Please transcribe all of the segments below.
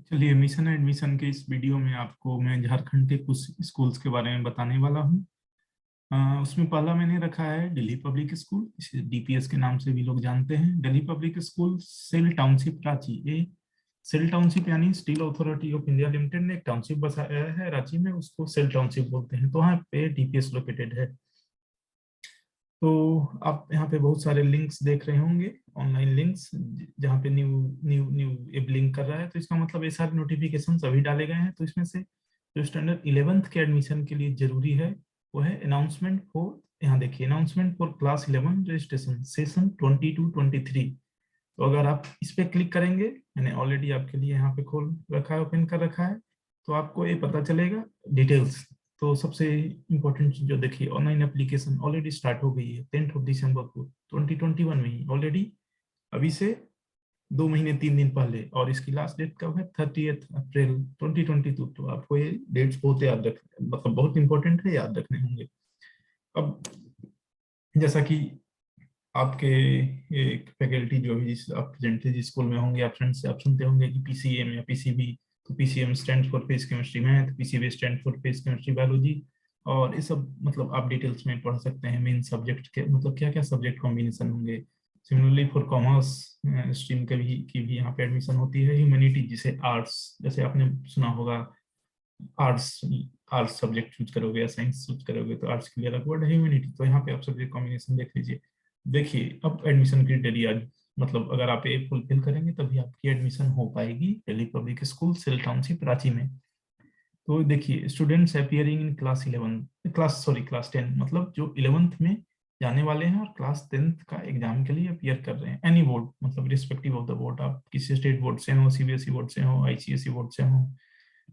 चलिए, mission admission के इस वीडियो में आपको मैं झारखंड के कुछ स्कूल्स के बारे में बताने वाला हूँ। उसमें पहला मैंने रखा है दिल्ली पब्लिक स्कूल, इसे डीपीएस के नाम से भी लोग जानते हैं। Delhi public school SAIL township Ranchi. ये सेल टाउनशिप यानी steel authority of India limited ने एक टाउनशिप बसाया है रांची में, उसको सेल टाउनशिप बोलते हैं। तो वहाँ पे डीपीएस लोकेटेड है। तो आप यहाँ पे बहुत सारे लिंक्स देख रहे होंगे, ऑनलाइन लिंक्स, जहाँ पे न्यू न्यू न्यू एक लिंक कर रहा है। तो इसका मतलब ये सारे नोटिफिकेशन अभी डाले गए हैं। तो इसमें से जो स्टैंडर्ड 11th के एडमिशन के लिए जरूरी है वो है अनाउंसमेंट फॉर, यहाँ देखिए, announcement for class 11 registration session 22-23। तो अगर आप इस पे क्लिक करेंगे, मैंने ऑलरेडी आपके लिए यहाँ पे खोल रखा है, ओपन कर रखा है, तो आपको ये पता चलेगा डिटेल्स। तो सबसे इम्पोर्टेंट चीज जो देखिए, ऑनलाइन एप्लीकेशन ऑलरेडी स्टार्ट हो गई है 10 दिसंबर को 2021 में ही ऑलरेडी, अभी से 2 महीने 3 दिन पहले। और इसकी लास्ट डेट कब है? 30 अप्रैल 2022। तो आपको ये डेट्स बहुत याद रख, मतलब बहुत इंपॉर्टेंट है, याद रखने होंगे। अब जैसा कि आपके एक फैकल्टी जो भी जिस आप प्रेजेंट जिस स्कूल में होंगे, आप फ्रेंड से आप सुनते होंगे कि पीसीएम या पीसीबी। तो PCM stand for physics chemistry math, PCB stand for physics chemistry biology. और ये सब मतलब आप डिटेल्स में पढ़ सकते हैं मेन सब्जेक्ट के, मतलब क्या क्या सब्जेक्ट कॉम्बिनेशन होंगे। सिमिलरली फॉर कॉमर्स स्ट्रीम की भी यहाँ पे एडमिशन होती है। ह्यूमैनिटी जिसे आर्ट्स, जैसे आपने सुना होगा, आर्ट्स आर्ट्स सब्जेक्ट चूज करोगे या साइंस चूज करोगे तो आर्ट्स के लिए अलग वर्ड है ह्यूमैनिटी। तो यहाँ पे आप सब्जेक्ट कॉम्बिनेशन देख लीजिए। देखिए, अब एडमिशन क्राइटेरिया, मतलब अगर आप ये फुलफिल करेंगे तभी आपकी एडमिशन हो पाएगी Delhi public school SAIL township Ranchi में। तो देखिए, स्टूडेंट्स अपियरिंग इन क्लास 10, मतलब जो 11th में जाने वाले हैं और क्लास 10th का एग्जाम के लिए अपियर कर रहे हैं, एनी बोर्ड, मतलब रिस्पेक्टिव ऑफ द बोर्ड, आप किसी स्टेट बोर्ड से हो, सीबीएसई बोर्ड से हो, आईसीएसई बोर्ड से हो,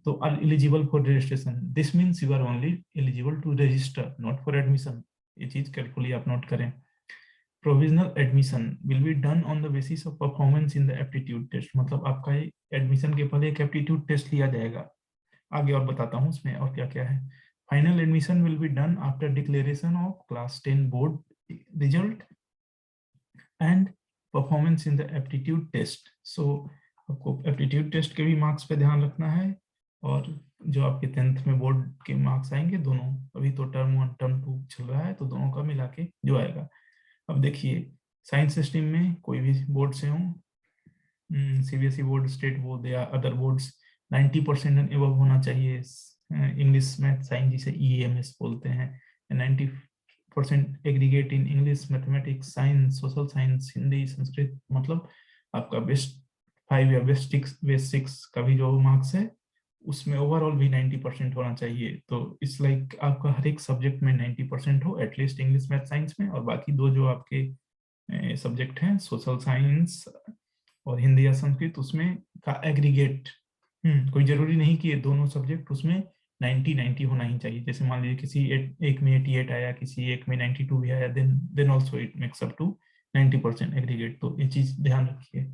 तो are eligible for registration. This means you are only eligible to register, not for admission. ये चीज केयरफुली आप नोट करें। Provisional admission will be done on the basis of performance in the aptitude test, मतलब आपका admission के पहले एक aptitude test लिया जाएगा। आगे और बताता हूँ उसमें और क्या क्या है। Final admission will be done after declaration of class 10 board result and performance in the aptitude test. So आपको एप्टीट्यूड टेस्ट के भी मार्क्स पे ध्यान रखना है, और जो आपके 10th में बोर्ड के मार्क्स आएंगे दोनों, अभी तो टर्म 1 टर्म 2 चल रहा है, तो दोनों का मिला के जो आएगा। अब देखिए, साइंस स्ट्रीम में कोई भी बोर्ड से हो, सीबीएसई बोर्ड, स्टेट बोर्ड या अदर बोर्ड्स, 90% एंड एबव होना चाहिए। इंग्लिश मैथ साइंस जिसे ईएमएस बोलते हैं, 90% aggregate in English, mathematics, science, social science, Hindi, Sanskrit, मतलब आपका बेस्ट 5 या बेस्ट 6 का भी जो मार्क्स है उसमें ओवरऑल भी 90% होना चाहिए। तो इस लाइक आपका हर एक सब्जेक्ट में 90% हो एटलीस्ट, इंग्लिश मैथ साइंस में, और बाकी दो जो आपके सब्जेक्ट हैं, सोशल साइंस और हिंदी या संस्कृत, उसमें का एग्रीगेट। कोई जरूरी नहीं कि ये दोनों सब्जेक्ट उसमें 90-90 होना ही चाहिए। जैसे मान लीजिए किसी एक में 88 आया, किसी एक में 92 भी आया, then also it makes up to 90% aggregate. तो ये चीज ध्यान रखिए।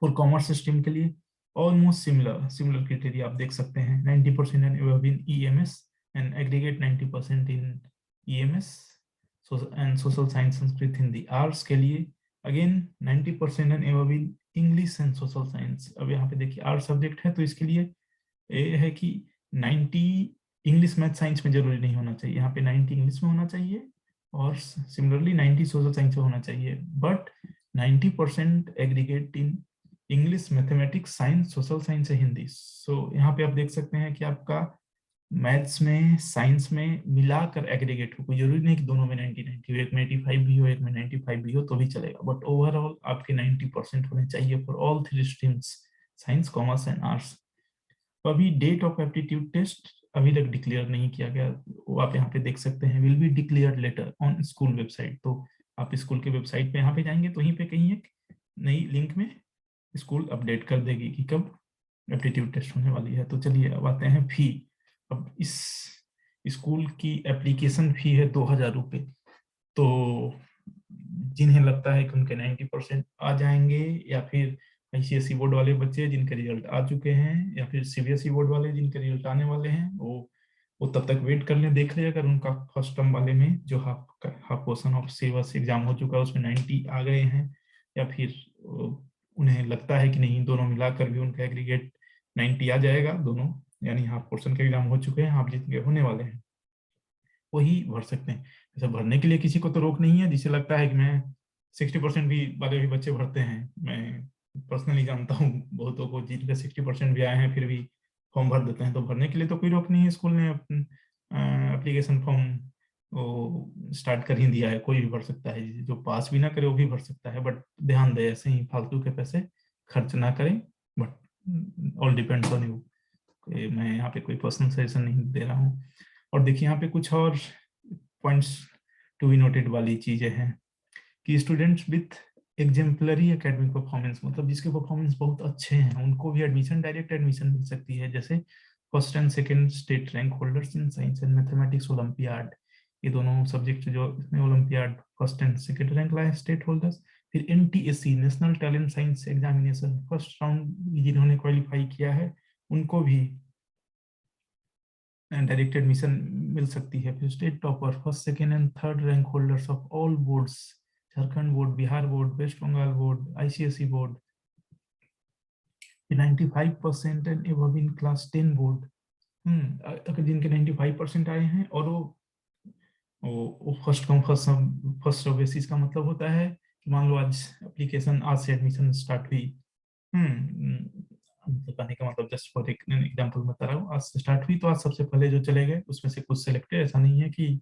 फॉर कॉमर्स स्ट्रीम के लिए ऑलमोस्ट सिमिलर क्राइटेरिया आप देख सकते हैं, 90% and above in EMS and aggregate 90% in EMS and social science, Sanskrit, Hindi. Arts के लिए again 90% and above in English and social science. अब यहाँ पे देखिए, आर्ट सब्जेक्ट है तो इसके लिए ये है कि 90 इंग्लिश मैथ साइंस में जरूरी नहीं होना चाहिए, यहाँ पे 90 इंग्लिश में होना चाहिए, और सिमिलरली 90 सोशल साइंस में होना चाहिए, but 90% aggregate in English, mathematics, science, social science है, हिंदी। सो यहाँ पे आप देख सकते हैं कि आपका मैथ्स में, साइंस में मिलाकर एग्रीगेट हो, कोई जरूरी नहीं कि दोनों में 90-90 हो, एक में 85 भी हो, एक में 95 भी हो तो भी चलेगा, बट ओवरऑल आपके 90% होने चाहिए for all 3 streams, science, commerce and arts. तो अभी डेट ऑफ एप्टीट्यूड टेस्ट अभी तक डिक्लेयर नहीं किया गया, वो आप यहाँ पे देख सकते हैं, will be declared later on school website. तो आप स्कूल के वेबसाइट पे यहाँ पे जाएंगे तो वहीं पे कहीं एक नई लिंक में स्कूल अपडेट कर देगी कि कब एप्टीट्यूड टेस्ट होने वाली है। तो चलिए अब आते हैं फी। अब इस स्कूल की एप्लीकेशन फी है 2000 रुपये। तो जिन्हें लगता है कि उनके 90% आ जाएंगे, या फिर आईसीएसई बोर्ड वाले बच्चे जिनके रिजल्ट आ चुके हैं, या फिर सीबीएसई बोर्ड वाले जिनके रिजल्ट आने वाले हैं, वो तब तक वेट कर लें, देख ले अगर उनका फर्स्ट टर्म वाले में जो half portion of syllabus exam हो चुका है उसमें 90 आ गए हैं, या फिर उन्हें लगता है कि नहीं, दोनों मिलाकर भी उनका एग्रीगेट 90 आ जाएगा दोनों, यानी हाफ पोर्शन के एग्जाम हो चुके हैं, हाफ जितने होने वाले हैं वही भर सकते हैं। ऐसा भरने के लिए किसी को तो रोक नहीं है, जिसे लगता है कि मैं 60% भी वाले भी बच्चे भरते हैं, मैं पर्सनली जानता हूँ बहुतों को जिनके 60% भी आए हैं फिर भी फॉर्म भर देते हैं, तो भरने के लिए तो कोई रोक नहीं है। स्कूल ने एप्लीकेशन फॉर्म वो स्टार्ट कर ही दिया है, कोई भी भर सकता है, जो पास भी ना करे वो भी भर सकता है, बट ध्यान दे ऐसे ही फालतू के पैसे खर्च ना करें। But all depends on you, मैं यहाँ पे कोई पर्सनल सजेशन नहीं दे रहा हूँ। और देखिए यहाँ पे कुछ और पॉइंट्स टू बी नोटेड वाली चीजें हैं कि students with exemplary academic performance, मतलब जिसके परफॉर्मेंस बहुत अच्छे हैं, उनको भी एडमिशन, डायरेक्ट एडमिशन मिल सकती है। जैसे first and second state rank holders in science and mathematics olympiad, ये दोनों सब्जेक्ट जो इसमें olympiad first and second rank लाए स्टेट होल्डर्स। फिर NTSC national talent science examination first round जिन्होंने क्वालिफाई किया है उनको भी डायरेक्ट एडमिशन मिल सकती है। फिर state topper first second and third rank holders of all boards, Jharkhand board, Bihar board, West Bengal board, ICSE board, 95% and above in class 10 board. अगर जिनके 95% आए हैं और वो फर्स्ट कम फर्स्ट बेसिस का मतलब होता है कि मान लो आज एप्लीकेशन, आज से एडमिशन स्टार्ट हुई, बताने का मतलब जस्ट फॉर एग्जांपल बता रहा हूँ, आज से स्टार्ट हुई तो आज सबसे पहले जो चले गए उसमें से कुछ सिलेक्टेड, ऐसा नहीं है कि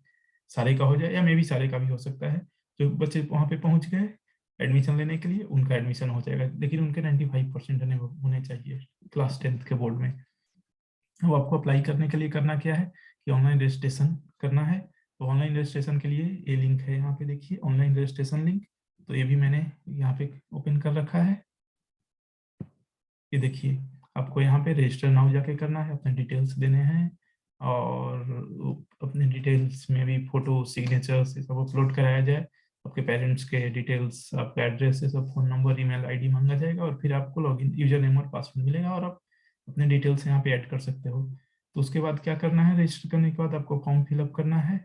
सारे का हो जाए, या मे भी सारे का भी हो सकता है। जो बच्चे वहां पे पहुंच गए एडमिशन लेने के लिए उनका एडमिशन हो जाएगा, लेकिन उनके 95% होने चाहिए क्लास 10th के बोर्ड में। वो आपको अप्लाई करने के लिए करना क्या है कि ऑनलाइन रजिस्ट्रेशन करना है। तो ऑनलाइन रजिस्ट्रेशन के लिए ये लिंक है, यहाँ पे देखिए ऑनलाइन रजिस्ट्रेशन लिंक, तो ये भी मैंने यहाँ पे ओपन कर रखा है। ये देखिए आपको यहाँ पे रजिस्टर नाउ जाके करना है, अपने डिटेल्स देने हैं, और अपने डिटेल्स में भी फोटो, सिग्नेचर्स ये सब अपलोड कराया जाए, आपके पेरेंट्स के डिटेल्स, आपका एड्रेस, ये सब, फोन नंबर, ईमेल आईडी मांगा जाएगा, और फिर आपको लॉगिन यूजर नेम और पासवर्ड मिलेगा, और आप अपने डिटेल्स यहाँ पे ऐड कर सकते हो। तो उसके बाद क्या करना है, रजिस्टर करने के बाद आपको फॉर्म फिलअप करना है।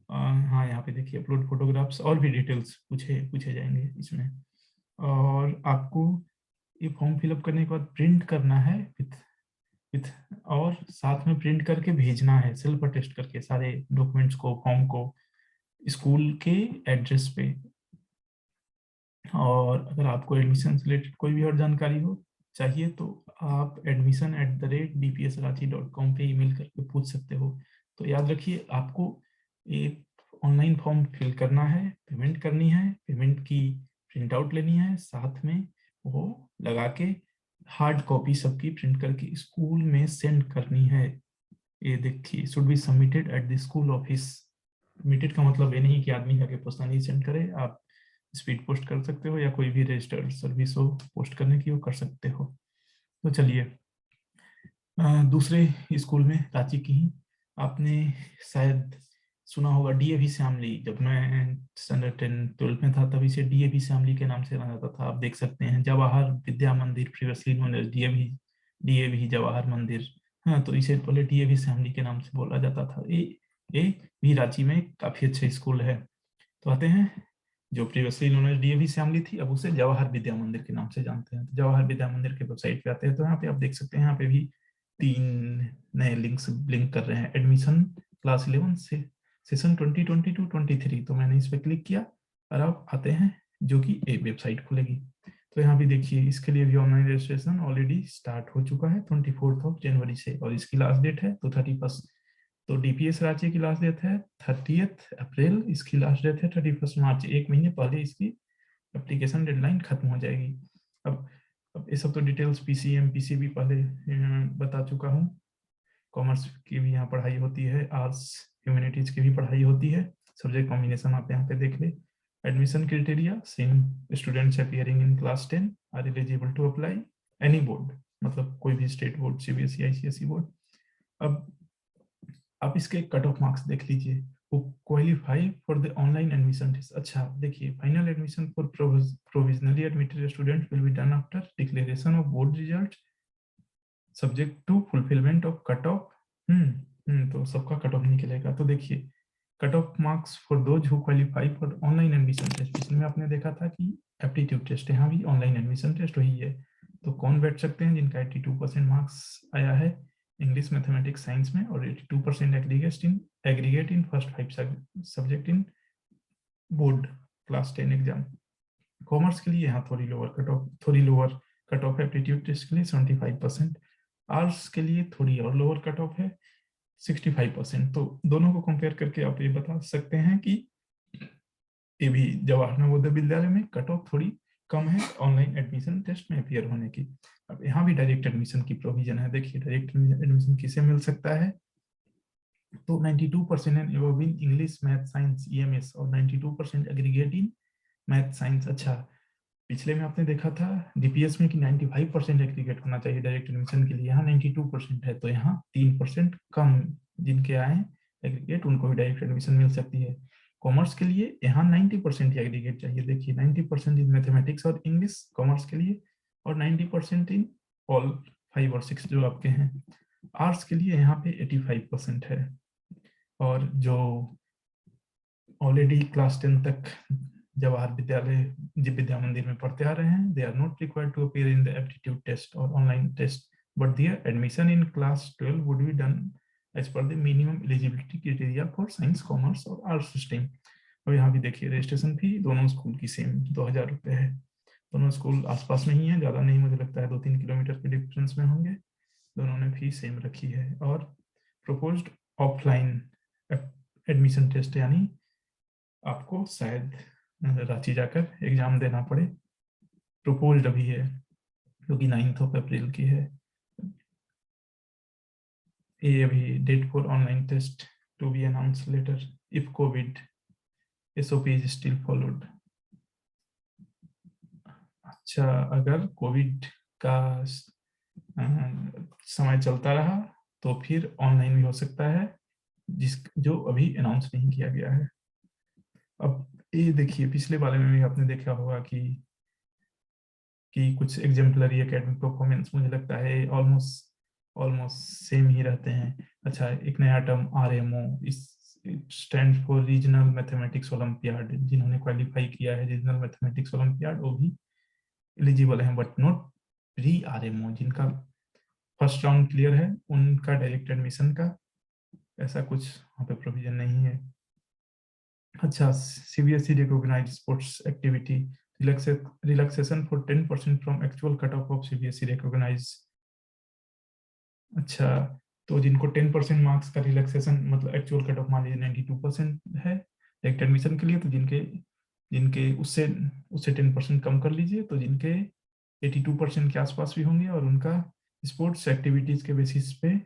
हाँ यहाँ पे देखिए अपलोड फोटोग्राफ्स और भी डिटेल्स पूछे पूछे जाएंगे इसमें, और आपको ये फॉर्म फिलअप करने के बाद प्रिंट करना है विथ विथ और साथ में प्रिंट करके भेजना है, सेल्फ अटेस्ट करके सारे डॉक्यूमेंट्स को, फॉर्म को स्कूल के एड्रेस पे। और अगर आपको एडमिशन से रिलेटेड कोई भी और जानकारी हो चाहिए तो आप admission@dpsranchi.com पे ईमेल करके पूछ सकते हो। तो याद रखिए आपको एक ऑनलाइन फॉर्म फिल करना है, पेमेंट करनी है, पेमेंट की प्रिंट आउट लेनी है, साथ में वो लगा के हार्ड कॉपी सबकी प्रिंट करके स्कूल में सेंड करनी है। ये देखिए should be submitted at the school office. Submitted का मतलब ये नहीं कि आदमी जाके पर्सनली सेंड करे, आप स्पीड पोस्ट कर सकते हो या कोई भी रजिस्टर्ड सर्विस हो पोस्ट करने की वो कर सकते हो। तो चलिए दूसरे स्कूल में रांची की ही आपने शायद सुना होगा डीएवी श्यामली। जब मैं स्टैंडर्ड 10-12 में था तभी से डीएवी श्यामली के नाम से जाना जाता था। आप देख सकते हैं Jawahar Vidya Mandir, previously known as DAV, DAV Jawahar Mandir. हाँ, तो इसे पहले डीएवी श्यामली के नाम से बोला जाता था। ये भी रांची में काफी अच्छा स्कूल है। तो आते हैं, जो प्रीवियसली नोन एज डीएवी श्यामली थी अब उसे जवाहर विद्या मंदिर के नाम से जानते हैं। तो जवाहर विद्या मंदिर के वेबसाइट पे आते हैं, तो यहाँ पे आप देख सकते हैं, यहाँ पे भी 3 नए लिंक्स ब्लिंक कर रहे हैं। एडमिशन क्लास 11 से सेशन 2022-23, तो मैंने इस पर क्लिक किया और आप आते हैं जो कि एक वेबसाइट खुलेगी। तो यहाँ भी देखिए इसके लिए भी ऑनलाइन रजिस्ट्रेशन ऑलरेडी स्टार्ट हो चुका है 24 जनवरी से, और इसकी लास्ट डेट है तो 31। तो डीपीएस रांची की लास्ट डेट है 30 अप्रैल, इसकी लास्ट डेट है 31 मार्च। एक महीने पहले इसकी एप्लीकेशन डेडलाइन खत्म हो जाएगी। अब ये सब तो डिटेल्स पीसीएम पीसीबी पहले बता चुका हूँ। कॉमर्स की भी यहाँ पढ़ाई होती है, आर्ट्स ह्यूमैनिटीज की भी पढ़ाई होती है, सब्जेक्ट कॉम्बिनेशन आप यहाँ पे देख ले। Admission criteria same, students appearing in class 10 are eligible to apply any board, मतलब कोई भी state board, CBSE, ICSE board. अब आप इसके कट ऑफ मार्क्स देख लीजिए, वो qualify for the online admission test. अच्छा देखिए, final admission for provisionally admitted student will be done after declaration of board result subject to fulfilment of cut off. तो सबका कट ऑफ निकलेगा। तो देखिए cut off marks for those who qualify for online admission test, इसमें आपने देखा था कि एप्टीट्यूड टेस्ट, यहाँ भी ऑनलाइन एडमिशन टेस्ट वही है। तो कौन बैठ सकते हैं? जिनका 82% मार्क्स आया है इंग्लिश, मैथमेटिक्स, साइंस में, और 82% aggregate in first 5 subject in board class 10 exam. Commerce के लिए यहाँ थोड़ी लोअर कट ऑफ है एप्टीट्यूड टेस्ट के लिए 75%। आर्ट्स के लिए थोड़ी और लोअर कट ऑफ है 65%। तो दोनों को कंपेयर करके आप ये बता सकते हैं कि ये भी जवाहर नवोदय विद्यालय में कट ऑफ थोड़ी कम है ऑनलाइन एडमिशन टेस्ट में अपियर होने की। अब यहाँ भी डायरेक्ट एडमिशन की प्रोविजन है। देखिए डायरेक्ट एडमिशन किसे मिल सकता है? तो 92% and above in English, math, science, EMS, और 92% एग्रीगेट इन मैथ, साइंस। अच्छा, पिछले में आपने देखा था डीपीएस में कि 95% एग्रीगेट होना चाहिए डायरेक्ट एडमिशन के लिए, यहाँ 92% है, तो यहाँ 3% कम जिनके आए एग्रीगेट उनको भी डायरेक्ट एडमिशन मिल सकती है। कॉमर्स के लिए यहाँ 90% एग्रीगेट चाहिए। देखिए 90% इन मैथमेटिक्स और इंग्लिश कॉमर्स के लिए, और 90% इन ऑल 5 और 6 जो आपके हैं। आर्ट्स के लिए यहाँ पे 85% है, और जो ऑलरेडी क्लास 10 तक जवाहर विद्या मंदिर में पढ़ते आ रहे हैं, they are not required to appear in the aptitude test और online test, but their admission in class 12 would be done as per the minimum eligibility criteria for science, commerce और arts stream. और यहाँ भी देखिए registration fee दोनों school की same 2000 रुपये है। दोनों स्कूल आसपास में ही है, ज़्यादा नहीं, मुझे लगता है 2-3 किलोमीटर के डिफरेंस में होंगे। दोनों ने फी सेम रखी है। और प्रोपोज्ड ऑफलाइन एडमिशन टेस्ट, यानी आपको शायद रांची जाकर एग्जाम देना पड़े, प्रोपोज्ड अभी है, क्योंकि 9 अप्रैल की है। ये अभी date for online test to be announce later if covid SOP is still followed. अच्छा, अगर कोविड का समय चलता रहा तो फिर ऑनलाइन भी हो सकता है, जो अभी अनाउंस नहीं किया गया है। अब ये देखिए पिछले वाले में भी आपने देखा होगा कि कुछ एग्जाम्पलरी एकेडमिक परफॉर्मेंस मुझे लगता है ऑलमोस्ट सेम ही रहते हैं। अच्छा, एक नया टर्म RMO, इस stand for regional mathematics olympiad. जिन्होंने क्वालिफाई किया है रीजनल मैथमेटिक्स ओलंपियाड वो भी एलिजिबल हैं, बट नॉट प्री RMO। जिनका फर्स्ट राउंड क्लियर है उनका डायरेक्ट एडमिशन का ऐसा कुछ वहाँ पे प्रोविजन नहीं है। अच्छा, CBSE recognised sports activity relaxation for 10% from actual cut off CBSE recognised. अच्छा, तो जिनको 10% मार्क्स का रिलैक्सेशन, मतलब एक्चुअल कट ऑफ मान लीजिए 92% है डायरेक्ट एडमिशन के लिए, तो जिनके उससे 10% कम कर लीजिए, तो जिनके 82% के आसपास भी होंगे और उनका स्पोर्ट्स एक्टिविटीज के बेसिस पे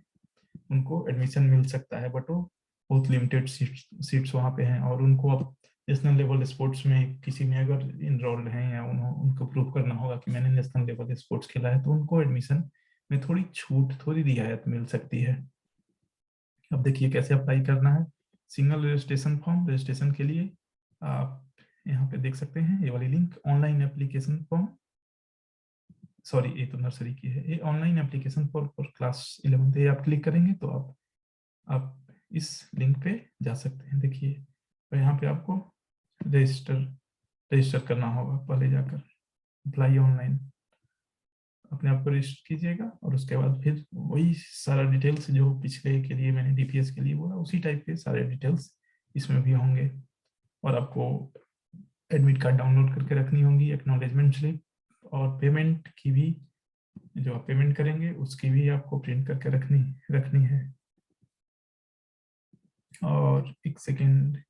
उनको एडमिशन मिल सकता है, बट वो बहुत लिमिटेड सीट्स वहाँ पे हैं। और उनको अब नेशनल लेवल स्पोर्ट्स में किसी में अगर इनरोल्ड हैं या उनको प्रूव करना होगा कि मैंने नेशनल लेवल स्पोर्ट्स खेला है, तो उनको एडमिशन में थोड़ी छूट, थोड़ी रियायत मिल सकती है। अब देखिए कैसे अप्लाई करना है। सिंगल रजिस्ट्रेशन फॉर्म, रजिस्ट्रेशन के लिए आप यहाँ पे देख सकते हैं ये वाली link, online application form, sorry ये तो नर्सरी की है, ये ऑनलाइन एप्लीकेशन फॉर क्लास 11। ये आप क्लिक करेंगे तो आप इस लिंक पे जा सकते हैं। देखिए तो यहाँ पे आपको रजिस्टर करना होगा, पहले जाकर अप्लाई ऑनलाइन अपने आप को रजिस्टर कीजिएगा, और उसके बाद फिर वही सारा डिटेल्स जो पिछले के लिए मैंने DPS के लिए बोला उसी टाइप के सारे डिटेल्स इसमें भी होंगे। और आपको एडमिट कार्ड डाउनलोड करके रखनी होगी, एक्नॉलेजमेंट स्लिप, और पेमेंट की भी, जो आप पेमेंट करेंगे उसकी भी आपको प्रिंट करके रखनी है। और एक सेकेंड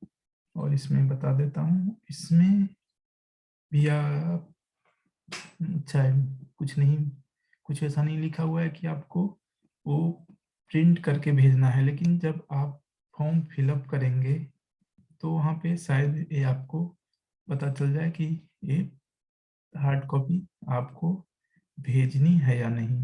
और इसमें बता देता हूँ, इसमें भी आप, अच्छा कुछ ऐसा नहीं लिखा हुआ है कि आपको वो प्रिंट करके भेजना है, लेकिन जब आप फॉर्म फिलअप करेंगे तो वहाँ पे शायद ये आपको पता चल जाए कि ये हार्ड कॉपी आपको भेजनी है या नहीं।